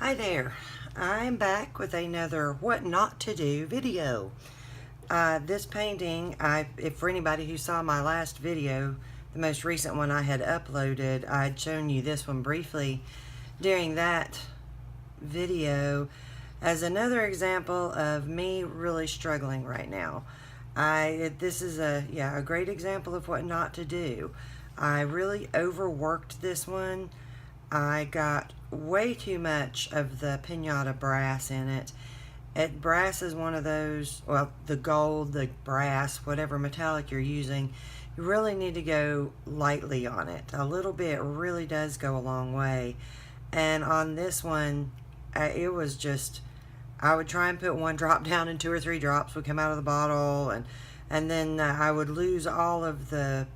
Hi there, I'm back with another what not to do video. This painting, if for anybody who saw my last video, the most recent one I had uploaded, I'd shown you this one briefly during that video as another example of me really struggling right now. This is a great example of what not to do. I really overworked this one. I got way too much of the pinata brass in it. Brass is one of those, well, the gold, the brass, whatever metallic you're using, you really need to go lightly on it. A little bit really does go a long way. And on this one, it was just, I would try and put one drop down and 2 or 3 drops would come out of the bottle, and then I would lose all of the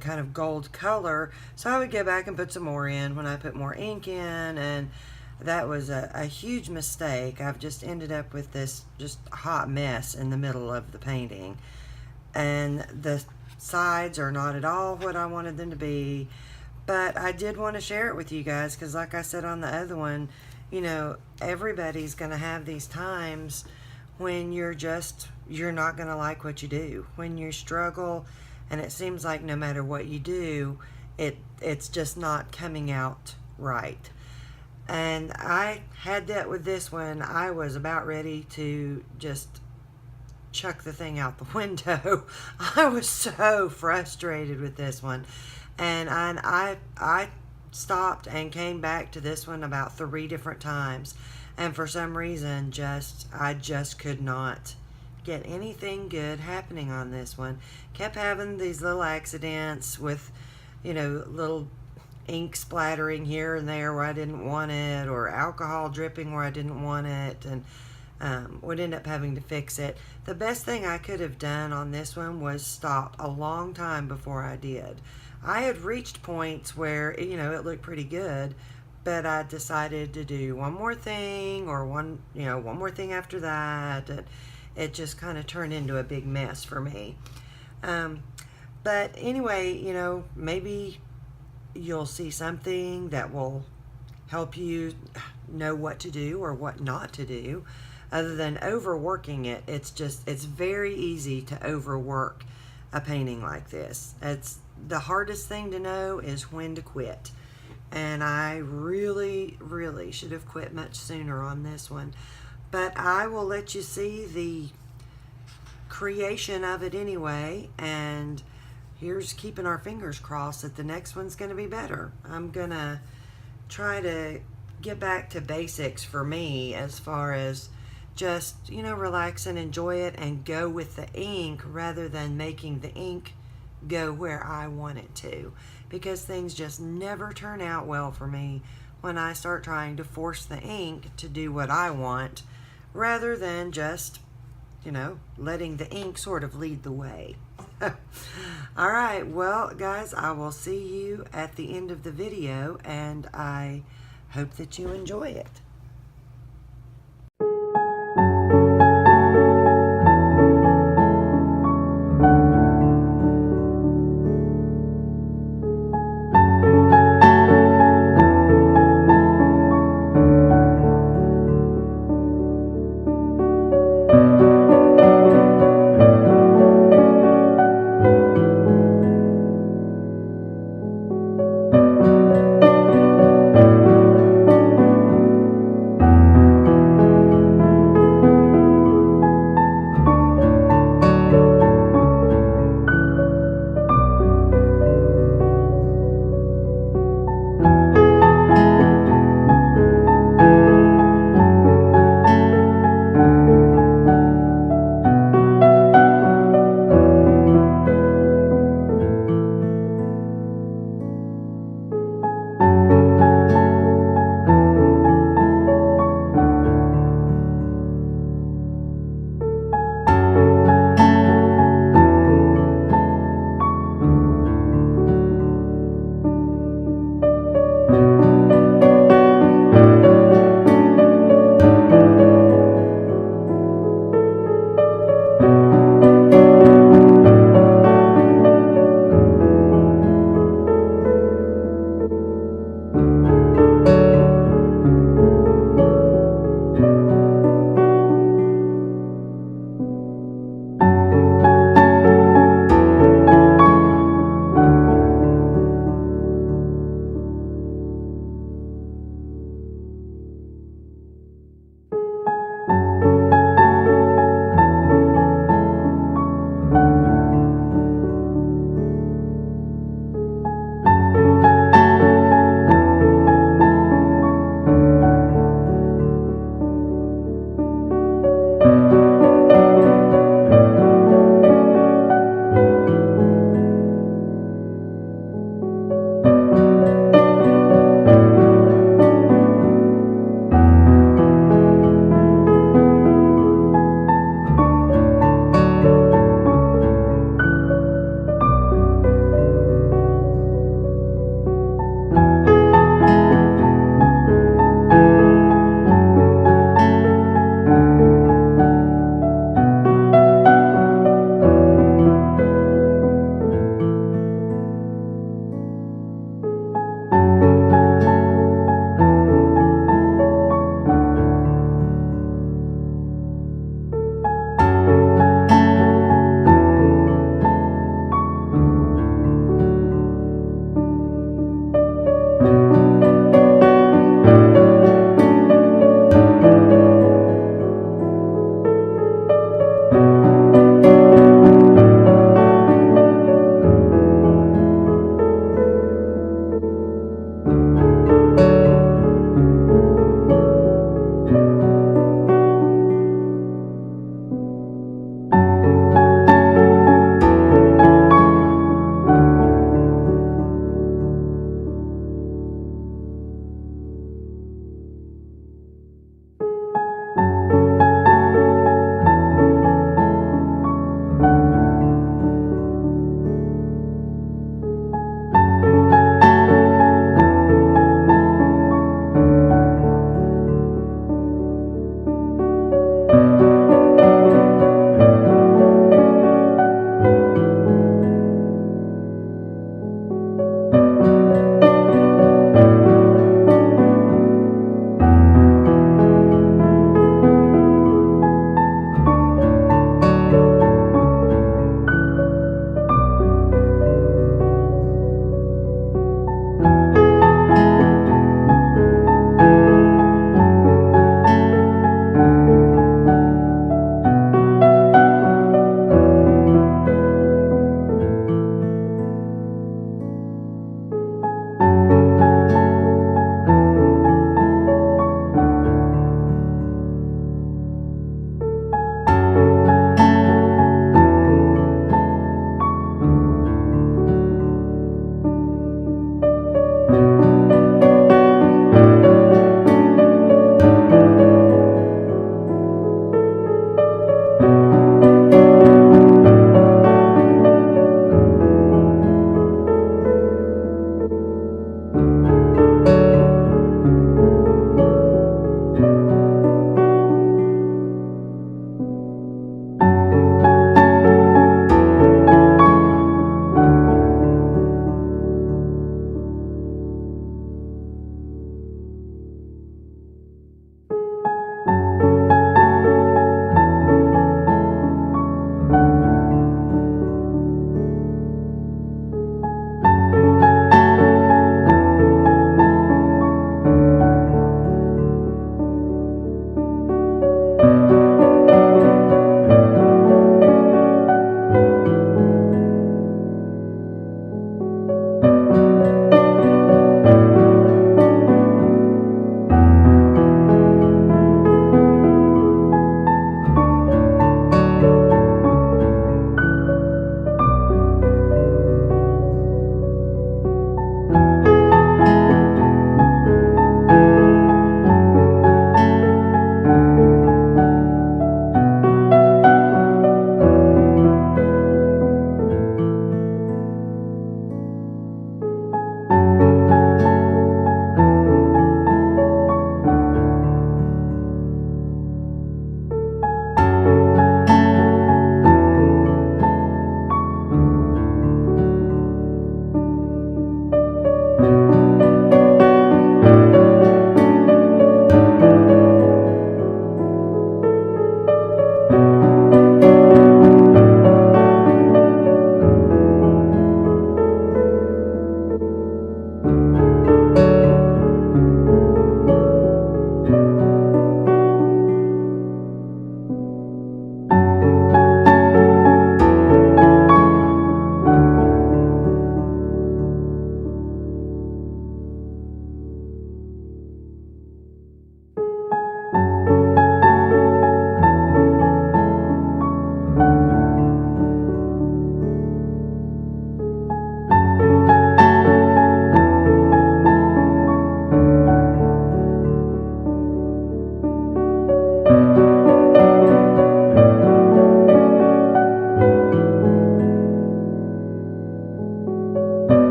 kind of gold color, so I would go back and put some more in when I put more ink in, and that was a huge mistake. I've just ended up with this just hot mess in the middle of the painting, and the sides are not at all what I wanted them to be, but I did want to share it with you guys because, like I said on the other one, you know, everybody's going to have these times when you're not going to like what you do, when you struggle, and it seems like no matter what you do, it's just not coming out right. And I had that with this one. I was about ready to just chuck the thing out the window. I was so frustrated with this one. And I stopped and came back to this one about 3 different times. And for some reason, I just could not get anything good happening on this one. Kept having these little accidents with, you know, little ink splattering here and there where I didn't want it, or alcohol dripping where I didn't want it, and would end up having to fix it. The best thing I could have done on this one was stop a long time before I did. I had reached points where, you know, it looked pretty good, but I decided to do one more thing, or one more thing after that, and it just kind of turned into a big mess for me. But anyway, you know, maybe you'll see something that will help you know what to do or what not to do, other than overworking it. It's very easy to overwork a painting like this. The hardest thing to know is when to quit. And I really, really should have quit much sooner on this one. But I will let you see the creation of it anyway, and here's keeping our fingers crossed that the next one's going to be better. I'm going to try to get back to basics for me, as far as just, you know, relax and enjoy it and go with the ink rather than making the ink go where I want it to, because things just never turn out well for me when I start trying to force the ink to do what I want, rather than just, you know, letting the ink sort of lead the way. All right, well, guys, I will see you at the end of the video, and I hope that you enjoy it.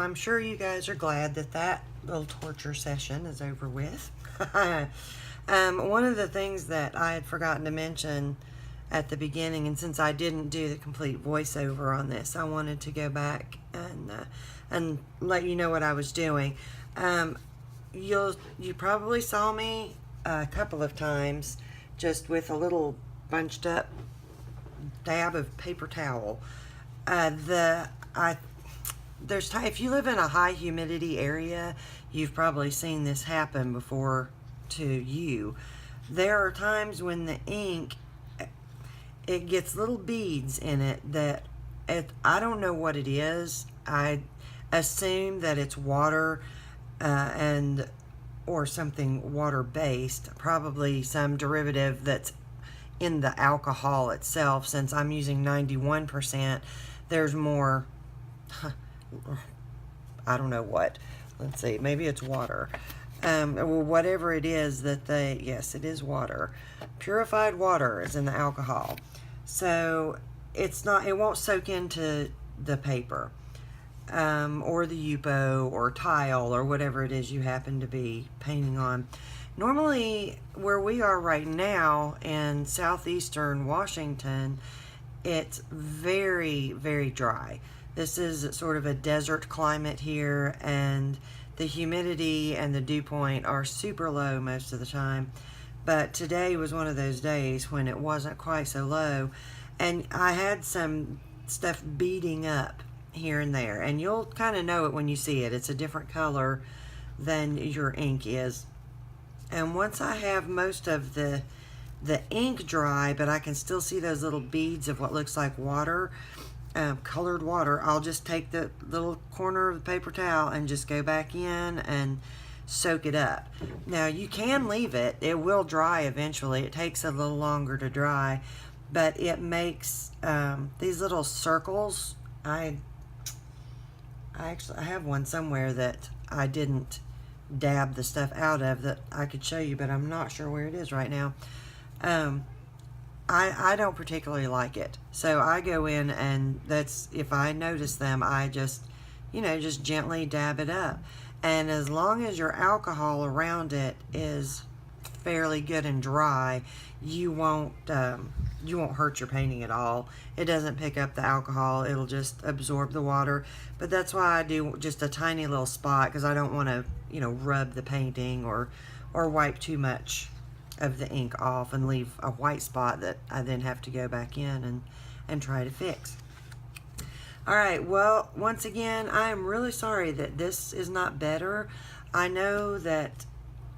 I'm sure you guys are glad that that little torture session is over with. One of the things that I had forgotten to mention at the beginning, and since I didn't do the complete voiceover on this, I wanted to go back and let you know what I was doing. You probably saw me a couple of times just with a little bunched up dab of paper towel. If you live in a high humidity area, you've probably seen this happen before to you. There are times when the ink, it gets little beads in it that I don't know what it is. I assume that it's water or something water based, probably some derivative that's in the alcohol itself. Since I'm using 91%, there's more, I don't know what. Let's see, maybe it's water. Or whatever it is that yes, it is water. Purified water is in the alcohol. So it won't soak into the paper, or the Yupo or tile or whatever it is you happen to be painting on. Normally, where we are right now in southeastern Washington, it's very, very dry. This is sort of a desert climate here, and the humidity and the dew point are super low most of the time. But today was one of those days when it wasn't quite so low, and I had some stuff beading up here and there, and you'll kind of know it when you see it. It's a different color than your ink is. And once I have most of the ink dry, but I can still see those little beads of what looks like water, colored water, I'll just take the little corner of the paper towel and just go back in and soak it up. Now, you can leave it. It will dry eventually. It takes a little longer to dry, but it makes these little circles. I have one somewhere that I didn't dab the stuff out of that I could show you, but I'm not sure where it is right now. I don't particularly like it, so I go in, and if I notice them, I just gently dab it up. And as long as your alcohol around it is fairly good and dry, you won't hurt your painting at all. It doesn't pick up the alcohol. It'll just absorb the water. But that's why I do just a tiny little spot, because I don't want to rub the painting or wipe too much of the ink off and leave a white spot that I then have to go back in and try to fix. Alright, well, once again, I am really sorry that this is not better. I know that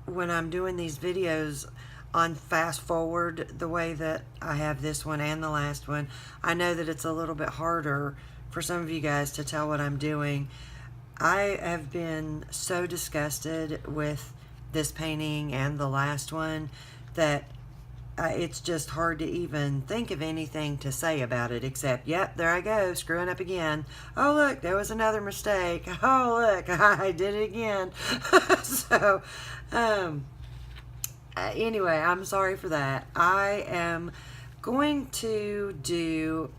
when I'm doing these videos on fast forward, the way that I have this one and the last one, I know that it's a little bit harder for some of you guys to tell what I'm doing. I have been so disgusted with this painting and the last one that it's just hard to even think of anything to say about it except, yep, there I go, screwing up again. Oh, look, there was another mistake. Oh, look, I did it again. So, anyway, I'm sorry for that. I am going to do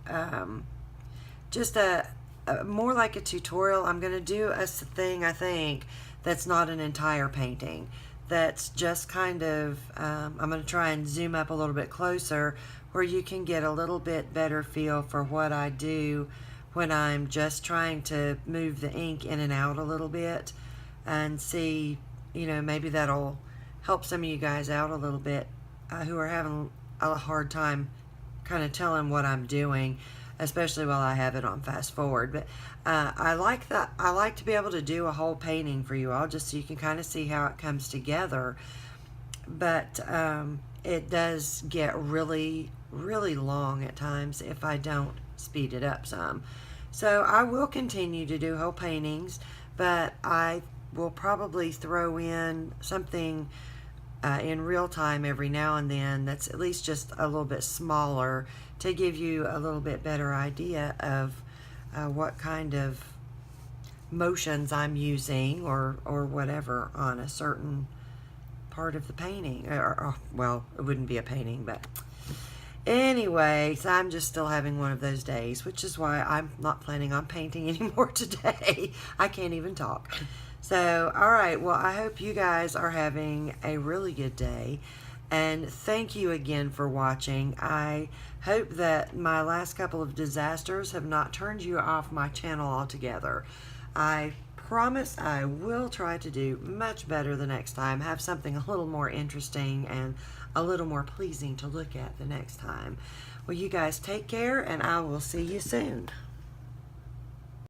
just a more like a tutorial. I'm going to do a thing, I think, that's not an entire painting. That's just kind of, I'm going to try and zoom up a little bit closer where you can get a little bit better feel for what I do when I'm just trying to move the ink in and out a little bit, and see, maybe that'll help some of you guys out a little bit who are having a hard time kind of telling what I'm doing, especially while I have it on fast forward. But I like to be able to do a whole painting for you all, just so you can kind of see how it comes together. But it does get really, really long at times if I don't speed it up some. So I will continue to do whole paintings, but I will probably throw in something in real time every now and then that's at least just a little bit smaller, to give you a little bit better idea of what kind of motions I'm using or whatever on a certain part of the painting. Well, it wouldn't be a painting, but Anyway, so I'm just still having one of those days, which is why I'm not planning on painting anymore today. I can't even talk. So, all right, well, I hope you guys are having a really good day. And thank you again for watching. I hope that my last couple of disasters have not turned you off my channel altogether. I promise I will try to do much better the next time, have something a little more interesting and a little more pleasing to look at the next time. Well, you guys take care, and I will see you soon.